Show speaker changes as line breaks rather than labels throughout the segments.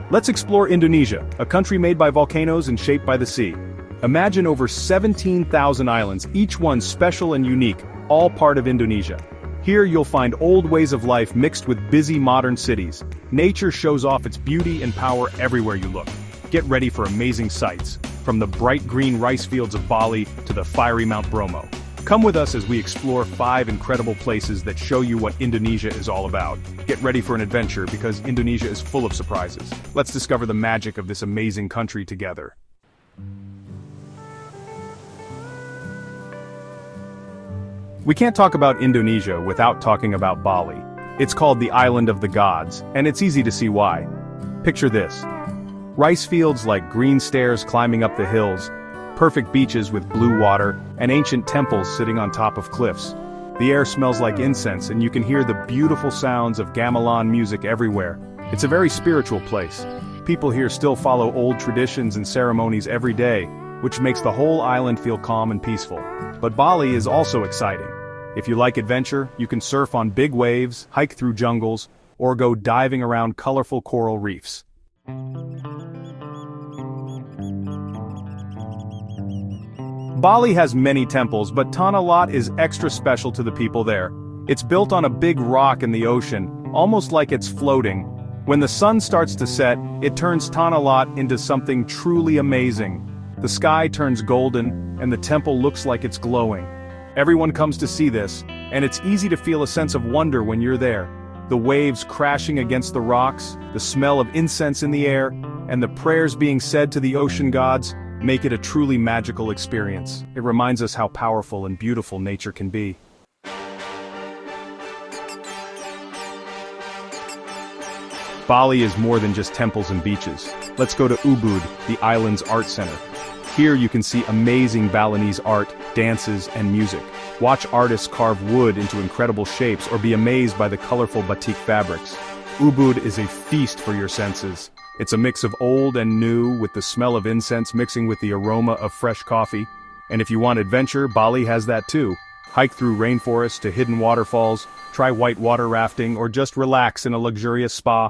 Let's explore Indonesia, a country made by volcanoes and shaped by the sea. Imagine over 17,000 islands, each one special and unique, all part of Indonesia. Here you'll find old ways of life mixed with busy modern cities. Nature shows off its beauty and power everywhere you look. Get ready for amazing sights, from the bright green rice fields of Bali to the fiery Mount Bromo. Come with us as we explore 5 incredible places that show you what Indonesia is all about. Get ready for an adventure because Indonesia is full of surprises. Let's discover the magic of this amazing country together. We can't talk about Indonesia without talking about Bali. It's called the Island of the Gods, and it's easy to see why. Picture this. Rice fields like green stairs climbing up the hills, perfect beaches with blue water, and ancient temples sitting on top of cliffs. The air smells like incense and you can hear the beautiful sounds of gamelan music everywhere. It's a very spiritual place. People here still follow old traditions and ceremonies every day, which makes the whole island feel calm and peaceful. But Bali is also exciting. If you like adventure, you can surf on big waves, hike through jungles, or go diving around colorful coral reefs. Bali has many temples, but Tanah Lot is extra special to the people there. It's built on a big rock in the ocean, almost like it's floating. When the sun starts to set, it turns Tanah Lot into something truly amazing. The sky turns golden, and the temple looks like it's glowing. Everyone comes to see this, and it's easy to feel a sense of wonder when you're there. The waves crashing against the rocks, the smell of incense in the air, and the prayers being said to the ocean gods make it a truly magical experience. It reminds us how powerful and beautiful nature can be. Bali is more than just temples and beaches. Let's go to Ubud, the island's art center. Here you can see amazing Balinese art, dances, and music. Watch artists carve wood into incredible shapes or be amazed by the colorful batik fabrics. Ubud is a feast for your senses. It's a mix of old and new, with the smell of incense mixing with the aroma of fresh coffee. And if you want adventure, Bali has that too. Hike through rainforests to hidden waterfalls, try white water rafting, or just relax in a luxurious spa.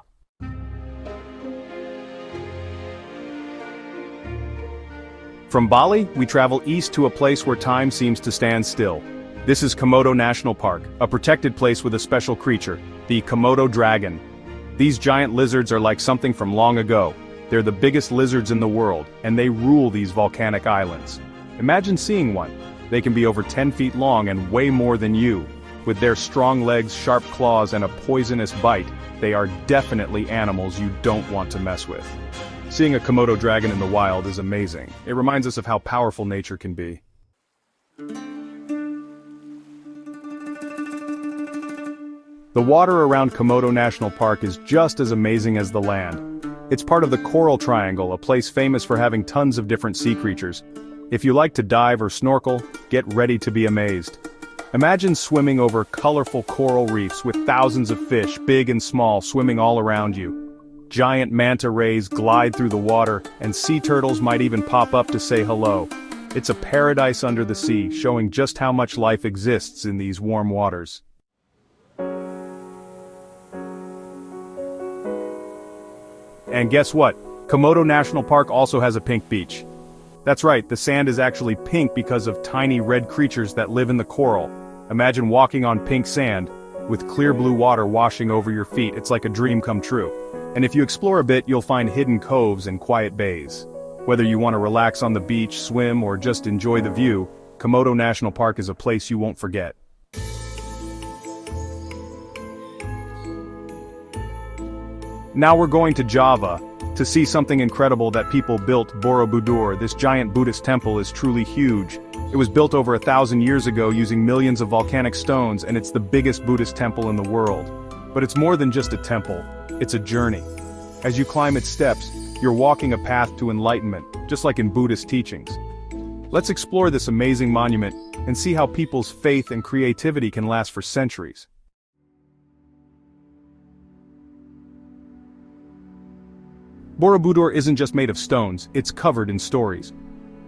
From Bali, we travel east to a place where time seems to stand still. This is Komodo National Park, a protected place with a special creature, the Komodo dragon. These giant lizards are like something from long ago. They're the biggest lizards in the world, and they rule these volcanic islands. Imagine seeing one. They can be over 10 feet long and weigh more than you. With their strong legs, sharp claws, and a poisonous bite, they are definitely animals you don't want to mess with. Seeing a Komodo dragon in the wild is amazing. It reminds us of how powerful nature can be. The water around Komodo National Park is just as amazing as the land. It's part of the Coral Triangle, a place famous for having tons of different sea creatures. If you like to dive or snorkel, get ready to be amazed. Imagine swimming over colorful coral reefs with thousands of fish, big and small, swimming all around you. Giant manta rays glide through the water, and sea turtles might even pop up to say hello. It's a paradise under the sea, showing just how much life exists in these warm waters. And guess what? Komodo National Park also has a pink beach. That's right, the sand is actually pink because of tiny red creatures that live in the coral. Imagine walking on pink sand, with clear blue water washing over your feet. It's like a dream come true. And if you explore a bit, you'll find hidden coves and quiet bays. Whether you want to relax on the beach, swim, or just enjoy the view, Komodo National Park is a place you won't forget. Now we're going to Java to see something incredible that people built. Borobudur, this giant Buddhist temple, is truly huge. It was built over 1,000 years ago using millions of volcanic stones, and it's the biggest Buddhist temple in the world. But it's more than just a temple, it's a journey. As you climb its steps, you're walking a path to enlightenment, just like in Buddhist teachings. Let's explore this amazing monument and see how people's faith and creativity can last for centuries. Borobudur isn't just made of stones, it's covered in stories.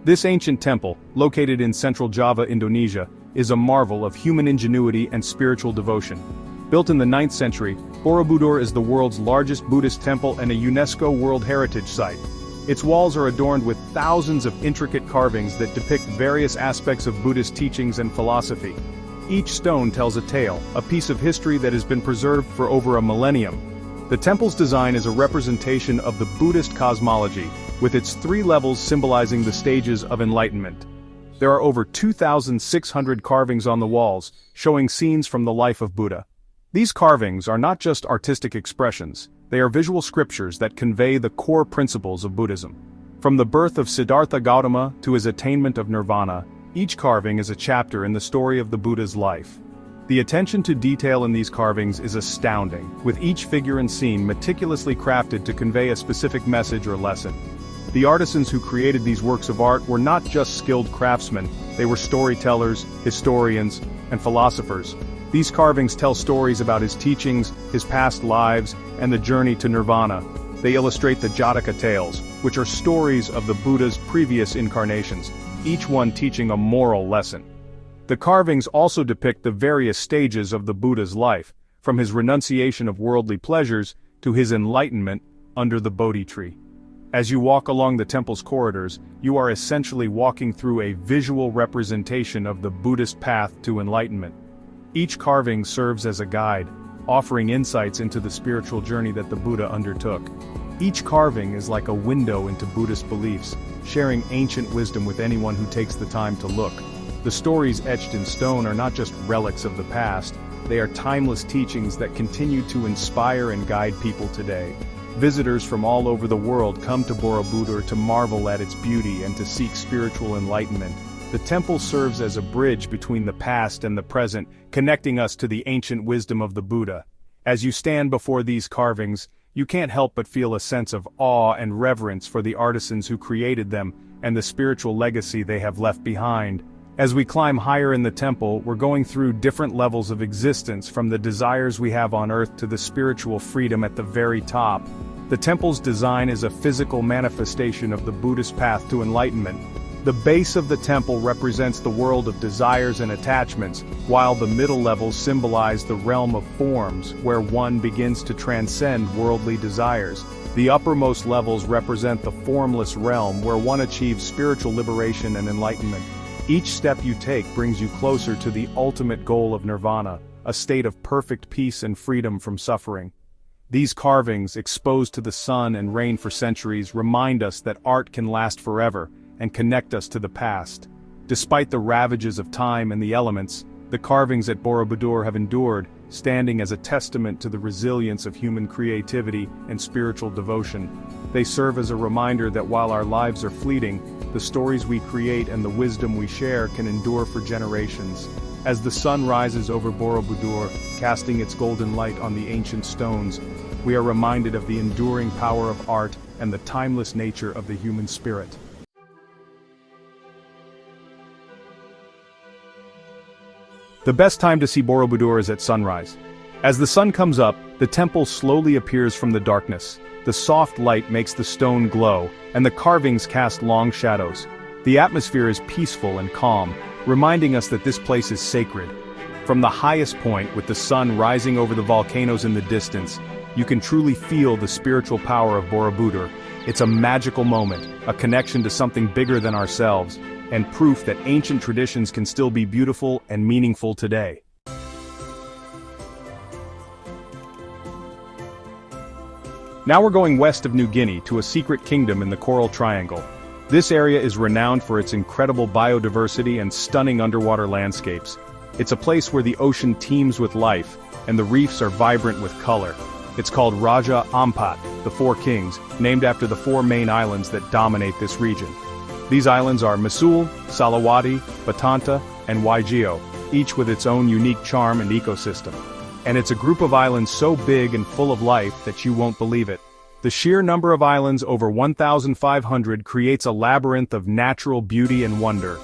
This ancient temple, located in central Java, Indonesia, is a marvel of human ingenuity and spiritual devotion. Built in the 9th century, Borobudur is the world's largest Buddhist temple and a UNESCO World Heritage Site. Its walls are adorned with thousands of intricate carvings that depict various aspects of Buddhist teachings and philosophy. Each stone tells a tale, a piece of history that has been preserved for over a millennium. The temple's design is a representation of the Buddhist cosmology, with its 3 levels symbolizing the stages of enlightenment. There are over 2,600 carvings on the walls, showing scenes from the life of Buddha. These carvings are not just artistic expressions, they are visual scriptures that convey the core principles of Buddhism. From the birth of Siddhartha Gautama to his attainment of nirvana, each carving is a chapter in the story of the Buddha's life. The attention to detail in these carvings is astounding, with each figure and scene meticulously crafted to convey a specific message or lesson. The artisans who created these works of art were not just skilled craftsmen, they were storytellers, historians, and philosophers. These carvings tell stories about his teachings, his past lives, and the journey to nirvana. They illustrate the Jataka tales, which are stories of the Buddha's previous incarnations, each one teaching a moral lesson. The carvings also depict the various stages of the Buddha's life, from his renunciation of worldly pleasures to his enlightenment under the Bodhi tree. As you walk along the temple's corridors, you are essentially walking through a visual representation of the Buddhist path to enlightenment. Each carving serves as a guide, offering insights into the spiritual journey that the Buddha undertook. Each carving is like a window into Buddhist beliefs, sharing ancient wisdom with anyone who takes the time to look. The stories etched in stone are not just relics of the past, they are timeless teachings that continue to inspire and guide people today. Visitors from all over the world come to Borobudur to marvel at its beauty and to seek spiritual enlightenment. The temple serves as a bridge between the past and the present, connecting us to the ancient wisdom of the Buddha. As you stand before these carvings, you can't help but feel a sense of awe and reverence for the artisans who created them and the spiritual legacy they have left behind. As we climb higher in the temple, we're going through different levels of existence, from the desires we have on earth to the spiritual freedom at the very top. The temple's design is a physical manifestation of the Buddhist path to enlightenment. The base of the temple represents the world of desires and attachments, while the middle levels symbolize the realm of forms, where one begins to transcend worldly desires. The uppermost levels represent the formless realm, where one achieves spiritual liberation and enlightenment. Each step you take brings you closer to the ultimate goal of nirvana, a state of perfect peace and freedom from suffering. These carvings, exposed to the sun and rain for centuries, remind us that art can last forever and connect us to the past. Despite the ravages of time and the elements, the carvings at Borobudur have endured, standing as a testament to the resilience of human creativity and spiritual devotion. They serve as a reminder that while our lives are fleeting, the stories we create and the wisdom we share can endure for generations. As the sun rises over Borobudur, casting its golden light on the ancient stones, we are reminded of the enduring power of art and the timeless nature of the human spirit. The best time to see Borobudur is at sunrise. As the sun comes up, the temple slowly appears from the darkness. The soft light makes the stone glow, and the carvings cast long shadows. The atmosphere is peaceful and calm, reminding us that this place is sacred. From the highest point, with the sun rising over the volcanoes in the distance, you can truly feel the spiritual power of Borobudur. It's a magical moment, a connection to something bigger than ourselves, and proof that ancient traditions can still be beautiful and meaningful today. Now we're going west of New Guinea to a secret kingdom in the Coral Triangle. This area is renowned for its incredible biodiversity and stunning underwater landscapes. It's a place where the ocean teems with life, and the reefs are vibrant with color. It's called Raja Ampat, the Four Kings, named after the 4 main islands that dominate this region. These islands are Misul, Salawati, Batanta, and Waigeo, each with its own unique charm and ecosystem. And it's a group of islands so big and full of life that you won't believe it. The sheer number of islands, over 1,500, creates a labyrinth of natural beauty and wonder.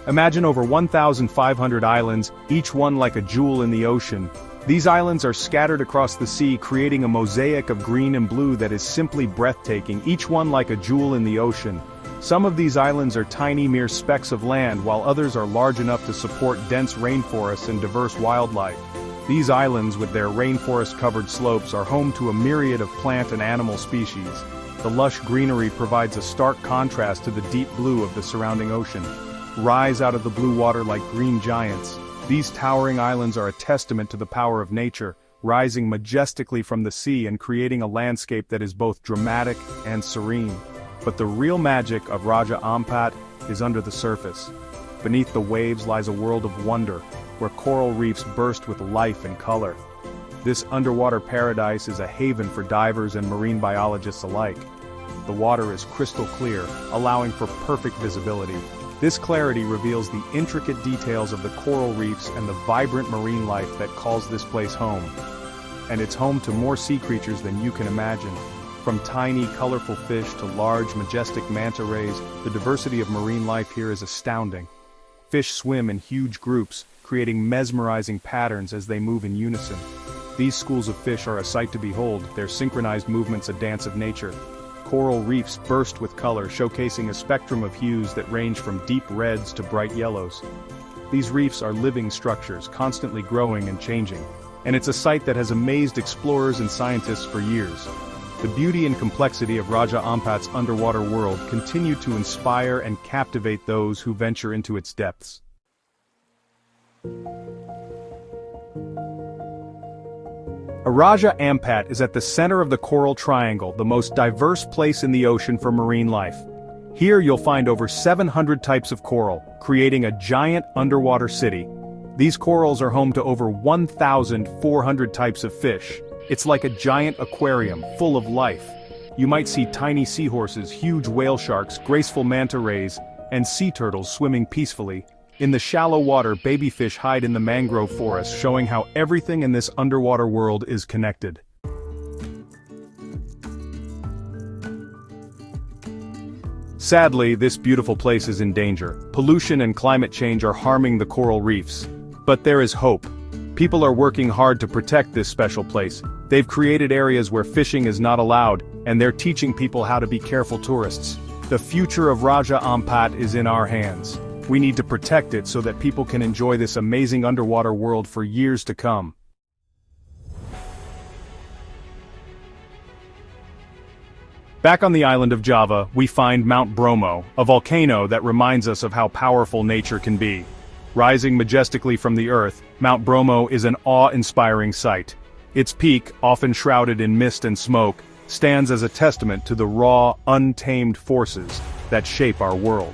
Imagine over 1,500 islands, each one like a jewel in the ocean. These islands are scattered across the sea, creating a mosaic of green and blue that is simply breathtaking, each one like a jewel in the ocean. Some of these islands are tiny mere specks of land while others are large enough to support dense rainforests and diverse wildlife. These islands with their rainforest-covered slopes are home to a myriad of plant and animal species. The lush greenery provides a stark contrast to the deep blue of the surrounding ocean. Rise out of the blue water like green giants. These towering islands are a testament to the power of nature, rising majestically from the sea and creating a landscape that is both dramatic and serene. But the real magic of Raja Ampat is under the surface. Beneath the waves lies a world of wonder, where coral reefs burst with life and color. This underwater paradise is a haven for divers and marine biologists alike. The water is crystal clear, allowing for perfect visibility. This clarity reveals the intricate details of the coral reefs and the vibrant marine life that calls this place home. And it's home to more sea creatures than you can imagine. From tiny, colorful fish to large, majestic manta rays, the diversity of marine life here is astounding. Fish swim in huge groups, creating mesmerizing patterns as they move in unison. These schools of fish are a sight to behold, their synchronized movements a dance of nature. Coral reefs burst with color, showcasing a spectrum of hues that range from deep reds to bright yellows. These reefs are living structures, constantly growing and changing, and it's a sight that has amazed explorers and scientists for years. The beauty and complexity of Raja Ampat's underwater world continue to inspire and captivate those who venture into its depths. Raja Ampat is at the center of the Coral Triangle, the most diverse place in the ocean for marine life. Here you'll find over 700 types of coral, creating a giant underwater city. These corals are home to over 1,400 types of fish. It's like a giant aquarium, full of life. You might see tiny seahorses, huge whale sharks, graceful manta rays, and sea turtles swimming peacefully. In the shallow water, baby fish hide in the mangrove forest, showing how everything in this underwater world is connected. Sadly, this beautiful place is in danger. Pollution and climate change are harming the coral reefs. But there is hope. People are working hard to protect this special place. They've created areas where fishing is not allowed, and they're teaching people how to be careful tourists. The future of Raja Ampat is in our hands. We need to protect it so that people can enjoy this amazing underwater world for years to come. Back on the island of Java, we find Mount Bromo, a volcano that reminds us of how powerful nature can be. Rising majestically from the earth, Mount Bromo is an awe-inspiring sight. Its peak, often shrouded in mist and smoke, stands as a testament to the raw, untamed forces that shape our world.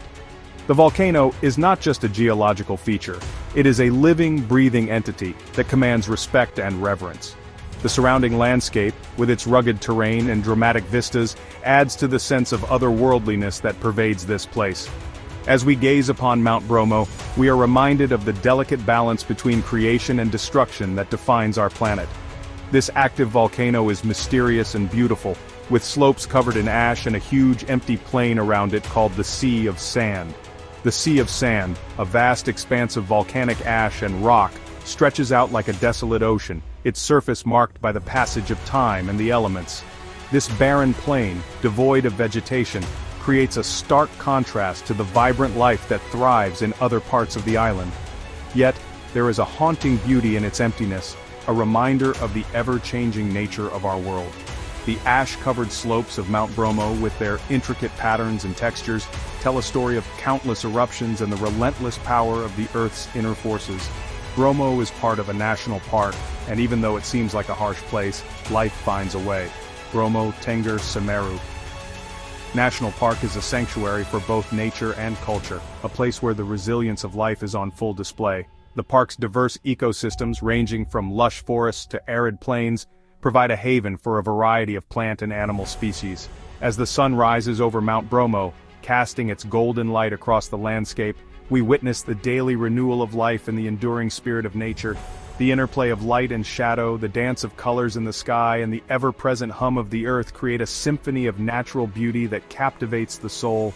The volcano is not just a geological feature, it is a living, breathing entity that commands respect and reverence. The surrounding landscape, with its rugged terrain and dramatic vistas, adds to the sense of otherworldliness that pervades this place. As we gaze upon Mount Bromo, we are reminded of the delicate balance between creation and destruction that defines our planet. This active volcano is mysterious and beautiful, with slopes covered in ash and a huge empty plain around it called the Sea of Sand. The Sea of Sand, a vast expanse of volcanic ash and rock, stretches out like a desolate ocean, its surface marked by the passage of time and the elements. This barren plain, devoid of vegetation, creates a stark contrast to the vibrant life that thrives in other parts of the island. Yet, there is a haunting beauty in its emptiness, a reminder of the ever-changing nature of our world. The ash-covered slopes of Mount Bromo, with their intricate patterns and textures, tell a story of countless eruptions and the relentless power of the Earth's inner forces. Bromo is part of a national park, and even though it seems like a harsh place, life finds a way. Bromo Tengger Semeru National Park is a sanctuary for both nature and culture, a place where the resilience of life is on full display. The park's diverse ecosystems, ranging from lush forests to arid plains, provide a haven for a variety of plant and animal species. As the sun rises over Mount Bromo, casting its golden light across the landscape, we witness the daily renewal of life and the enduring spirit of nature. The interplay of light and shadow, the dance of colors in the sky, and the ever-present hum of the earth create a symphony of natural beauty that captivates the soul.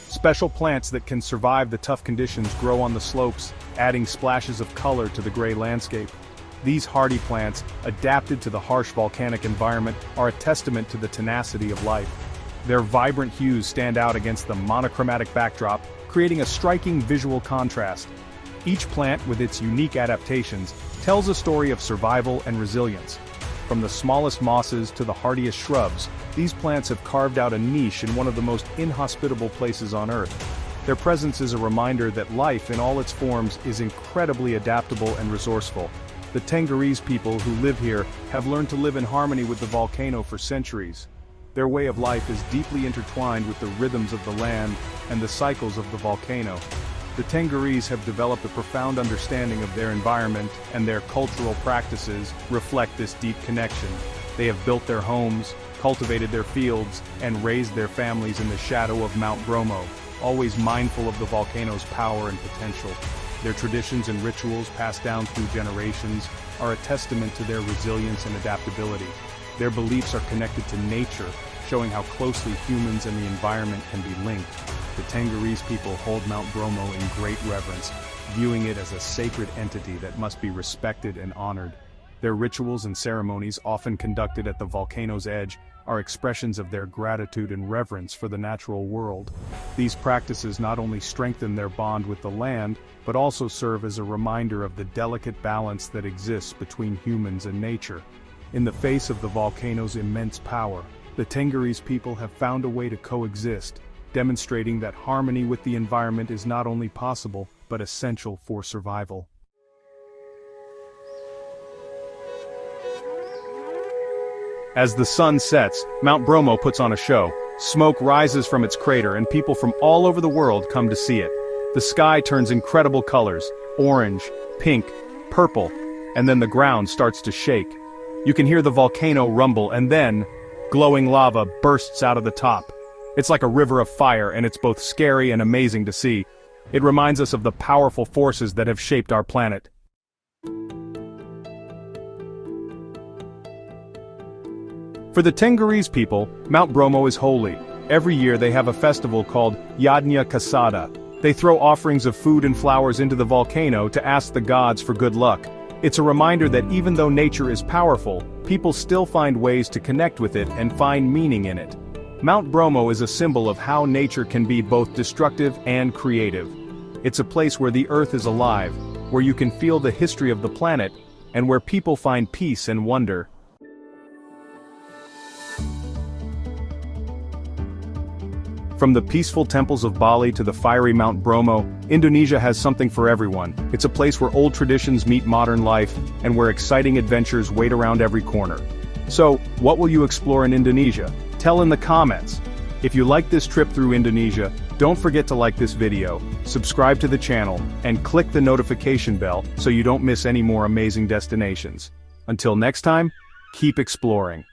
Special plants that can survive the tough conditions grow on the slopes, adding splashes of color to the gray landscape. These hardy plants, adapted to the harsh volcanic environment, are a testament to the tenacity of life. Their vibrant hues stand out against the monochromatic backdrop, creating a striking visual contrast. Each plant, with its unique adaptations, tells a story of survival and resilience. From the smallest mosses to the hardiest shrubs, these plants have carved out a niche in one of the most inhospitable places on Earth. Their presence is a reminder that life in all its forms is incredibly adaptable and resourceful. The Tengarese people who live here have learned to live in harmony with the volcano for centuries. Their way of life is deeply intertwined with the rhythms of the land and the cycles of the volcano. The Tengarese have developed a profound understanding of their environment, and their cultural practices reflect this deep connection. They have built their homes, cultivated their fields, and raised their families in the shadow of Mount Bromo, always mindful of the volcano's power and potential. Their traditions and rituals passed down through generations are a testament to their resilience and adaptability. Their beliefs are connected to nature, showing how closely humans and the environment can be linked. The Tengarese people hold Mount Bromo in great reverence, viewing it as a sacred entity that must be respected and honored. Their rituals and ceremonies, often conducted at the volcano's edge, are expressions of their gratitude and reverence for the natural world. These practices not only strengthen their bond with the land, but also serve as a reminder of the delicate balance that exists between humans and nature. In the face of the volcano's immense power, the Tengarese people have found a way to coexist, demonstrating that harmony with the environment is not only possible, but essential for survival. As the sun sets, Mount Bromo puts on a show. Smoke rises from its crater and people from all over the world come to see it. The sky turns incredible colors: orange, pink, purple, and then the ground starts to shake. You can hear the volcano rumble, and then glowing lava bursts out of the top. It's like a river of fire, and it's both scary and amazing to see. It reminds us of the powerful forces that have shaped our planet. For the Tengarese people, Mount Bromo is holy. Every year they have a festival called Yadnya Kasada. They throw offerings of food and flowers into the volcano to ask the gods for good luck. It's a reminder that even though nature is powerful, people still find ways to connect with it and find meaning in it. Mount Bromo is a symbol of how nature can be both destructive and creative. It's a place where the earth is alive, where you can feel the history of the planet, and where people find peace and wonder. From the peaceful temples of Bali to the fiery Mount Bromo, Indonesia has something for everyone. It's a place where old traditions meet modern life, and where exciting adventures wait around every corner. So, what will you explore in Indonesia? Tell in the comments. If you like this trip through Indonesia, don't forget to like this video, subscribe to the channel, and click the notification bell so you don't miss any more amazing destinations. Until next time, keep exploring.